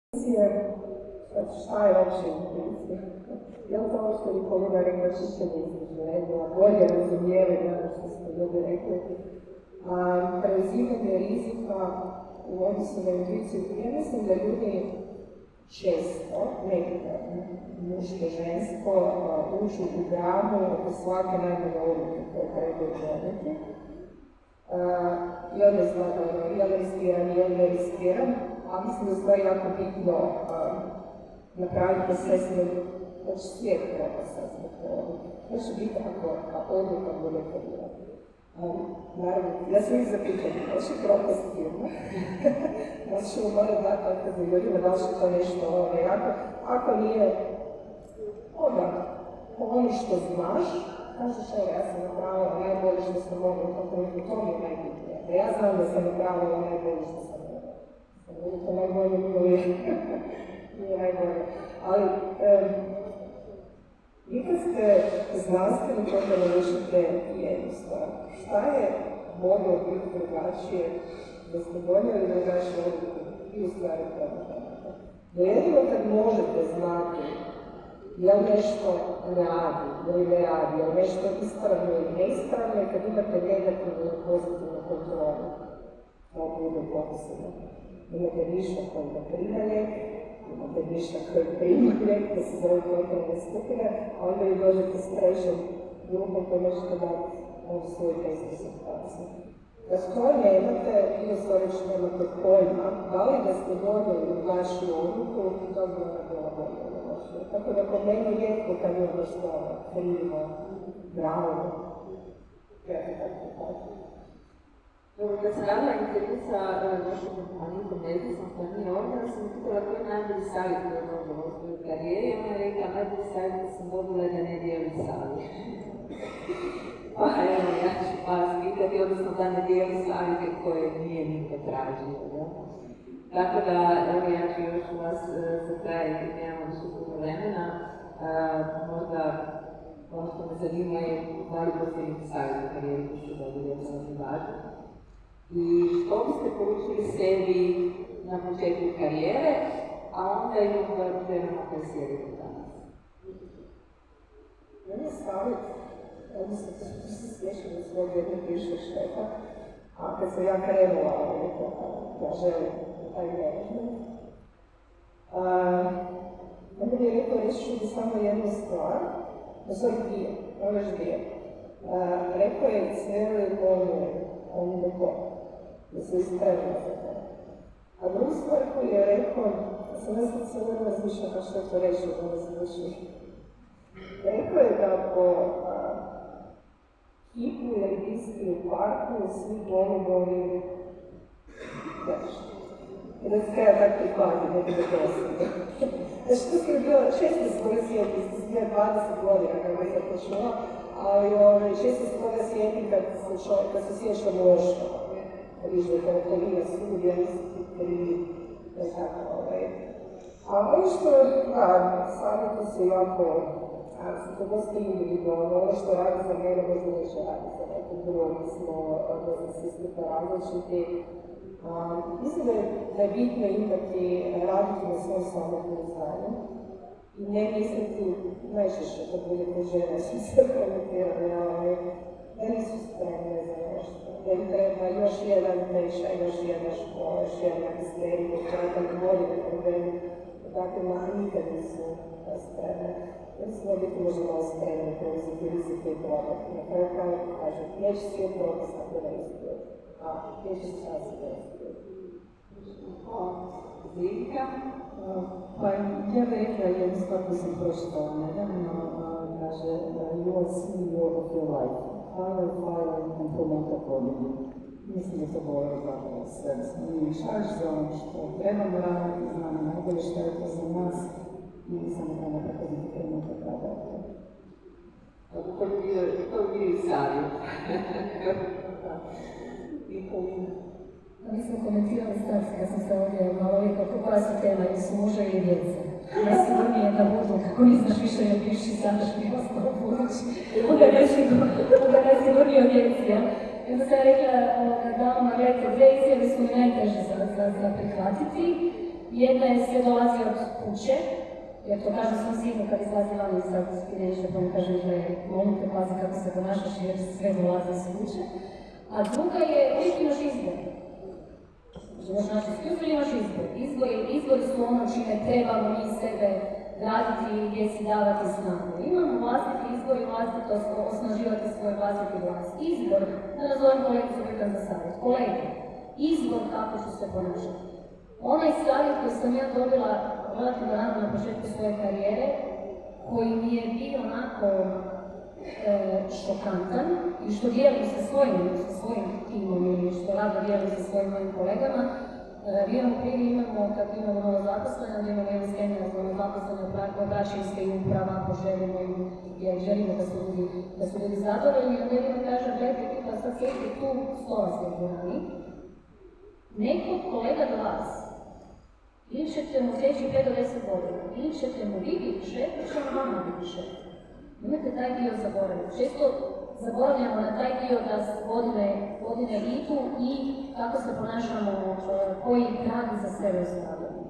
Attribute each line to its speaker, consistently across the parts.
Speaker 1: Šta je uopće intuicija? Je li to ovo što bi Polina rekla čitanje između bolje razumijevanje, ono što ste ljudi rekli? Preuzimanje rizika u odnosu na intuiciju. Ja mislim da ljudi često, nekada, muško, žensko, uđu u dramu oko svake najbolje odluke koje trebaju donijeti. I onda izgleda, je li riskiran, je li ne riskiran, a mislim da je stvari jako bitno napraviti sve s njim, znači svijet treba saznati o odluke. To će biti ako odluka bude kriva. Naravno, ja sam ih zapitala, da će propast firma, da ćemo morati dati otkazne ljudima, da li će to nešto jako. Ako nije, onda ono što znaš, kažeš, evo, ja sam napravila najbolje što sam mogla u tom trenutku, to mi je najbitnije. Da ja znam da sam napravila najbolje što sam mogla. To najbolje nije najbolje. Ali, vi kad ste znanstveni, onda naučite jednu stvar. Šta je moglo biti drugačije, da ste donijeli drugačije odluku i u stvari probate? Da jedino kad možete znati je li nešto radi ili ne radi, je li nešto ispravno ili neispravno, i kad imate negativnu ili pozitivnu kontrolu, to bude posebno. Imate višak koji ga pridaje, imate višak koji primuje, da se zove kontrolne skupine, a onda vi dođete s trećom grupom koji možete dati možda svoju testu situaciju. Kad to nemate, vi u stvari nemate pojma, da li da ste donijeli vašu odluku, to bi ona bila bolje. Tako da kod meni je rijetko kad je nešto krivo, bravo, ja to tako kažem.
Speaker 2: Dobro, kad sam radila intervju sa našom kompanijom Medisom, koja nije ovdje, sam pitala koji je najbolji savjet koji je dobila u svojoj karijeri, ona je rekla, najbolji savjet koji sam dobila je da ne dijelim savjet. Pa evo, ja ću vas pitati, odnosno da ne dijelim savjete koje nije niko tražio. Tako da, evo, ja ću još vas za kraj, nemamo više puno vremena, možda ono što me zanima je da li posljednji savjet u karijeri koji ste dobili, jer sam važno. I što biste poručili sebi na početku karijere, a onda i u ženama koje sjedite danas?
Speaker 1: Meni je savjet, odnosno što se sjećam od svog jednog bivšeg šefa, a kad sam ja krenula, ja želim taj management, onda mi je rekao, reći ću ti samo jednu stvar, u stvari dvije, ono još dvije. Rekao je, smjerili on the top, da se ispravila za to. A drugu stvar koju je rekao, sam ne znam se uvijek razmišljala kao što je to reći, da ne zvuči. Rekao je da po hipu ili diski u parku svi golubovi nešto. I da se treba tako prihvatiti, neki da to osvije. Znači, to sam bila često svoje sjetiti, ste smije 20 godina kako sam to čula, ali često se toga sjetim kad se sjećam lošo. Viš da je telefonija studija, nisu ti krivi, ne tako. A ono što, savjeti su jako, to dosta individualno, ono što radi za mene, možda neće radi za nekog drugog, smo dosta svi skupa različiti. Mislim da je bitno imati, raditi na svom samopouznanju i ne misliti, najčešće kad budete žene, što se komentirali, da nisu spremne za nešto, da im treba još jedan tečaj, još jedna škola, još jedna magisterija, čekam godine problemi, dakle, nikad nisu spremne. Mislim da biti možda malo spremni, preuzeti rizike i probati. Na kraju kraju kažem, neće svijet propast ako ne uspije, a neće čas ne uspije.
Speaker 2: Zika?
Speaker 3: Pa ja bih rekla jednu stvar koju sam pročitala nedavno, kaže you are CEO of your life. Fire and promote promjenu. Mislim da to govori zapravo sve. Smo mi šaš za ono što trebamo raditi, znamo najbolje što je to za nas i samo treba tako biti promote kada.
Speaker 2: To bi bio savjet.
Speaker 4: Mi smo komentirali sad, kad sam se ovdje malo rekao koja su tema, ili su muža ili djeca. Najsigurnije da budu, kako ne znaš više je bivši sadašnji ostalo budući, onda najsigurnije o djeci, ja. I onda sam rekla damama, gledajte, dve izjave su mi najteže za prihvatiti. Jedna je sve dolazi od kuće, jer to kaže svom sinu kad izlazi van i sad ti nešto pa mu kaže da je molim te pazi kako se ponašaš jer sve dolazi iz kuće. A druga je uvijek imaš izbor. Imaš naši skjuzu ili imaš izbor. Izbori su ono čime trebamo mi sebe raditi i gdje si davati snagu. Imamo vlastiti izbor i vlastito osnaživati svoj vlastiti glas. Izbor, da nazovem kolegicu Britan za savjet, kolege. Izbor kako ću se ponašati. Onaj savjet koji sam ja dobila relativno rano na početku svoje karijere, koji mi je bio onako šokantan i što dijelim sa svojim timom ili što rado dijelim sa svojim mojim kolegama. Vjerom prije imamo, kad imamo novo zaposlene, onda imamo jedan seminar za novo zaposlene obraćajske i uprava, poželimo im, jer želimo da su ljudi zadovoljni, onda jedino kažem, gledajte, tipa sad sjedite tu, 100 vas je dvorani, neko od kolega do vas, ili ćete mu sljedećih 5 do 10 godina, ili ćete mu vi biti šef, ili će vama biti šef. Nemojte taj dio zaboraviti. Često zaboravljamo na taj dio da godine idu i kako se ponašamo, koji trag za sebe ostavljamo.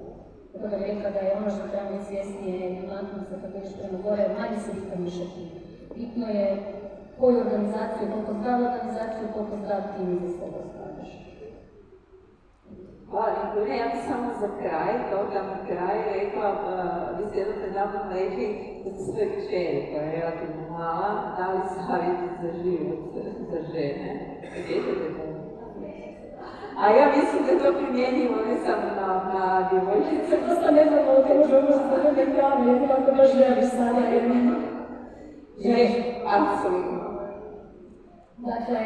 Speaker 4: Tako da rekla da je ono što trebamo biti svjesnije i maknuti se kad ideš prema gore, manje se bitno mišati. Bitno je koju organizaciju, koliko zdravu organizaciju, koliko zdrav tim iza sebe ostavljaš.
Speaker 2: Hvala Nikolina, ja bih samo za kraj, toga na kraj rekla, vi ste jednom nedavno rekli da ste svoje kćeri, koja je relativno mala, dali savjet za život za žene. Sjećate to? A ja mislim da je to primjenjivo ne samo na djevojčice.
Speaker 4: Dosta ne znam ovo te možemo se ne kame, jedino ako baš želiš sada, jer
Speaker 2: ne, apsolutno.
Speaker 4: Dakle,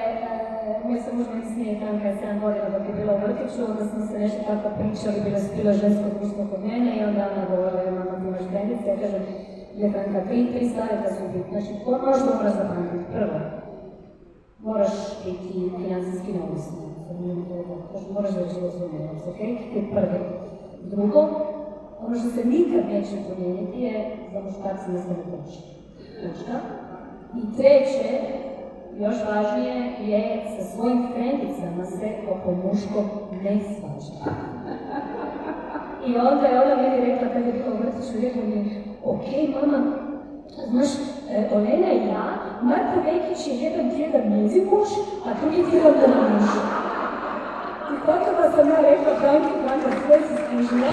Speaker 4: mi se možda mi smije Franka je 7 godina dok je bila u vrtiću, onda smo se nešto tako pričali, bilo žensko društvo kod mene i onda ona govorila, mama ti imaš trendice, ja kažem, je Franka, 3 savjeta su biti. Znači, ono što moraš zapamtiti, prvo, moraš biti financijski neovisno, moraš da živo svoj novac, ok? To je prvo. Drugo, ono što se nikad neće promijeniti je za muškarci nastane točka. I treće, još važnije je sa svojim frendicama se oko muškog ne svađa. I onda je ona meni rekla kad je bila u vrtiću, rekla mi, ok mama, znaš, Olena i ja, Marko Vekić je jedan tjedan njezin muž, a drugi tjedan moj muž. I tako da sam ja rekla, Franka, sve si skužila.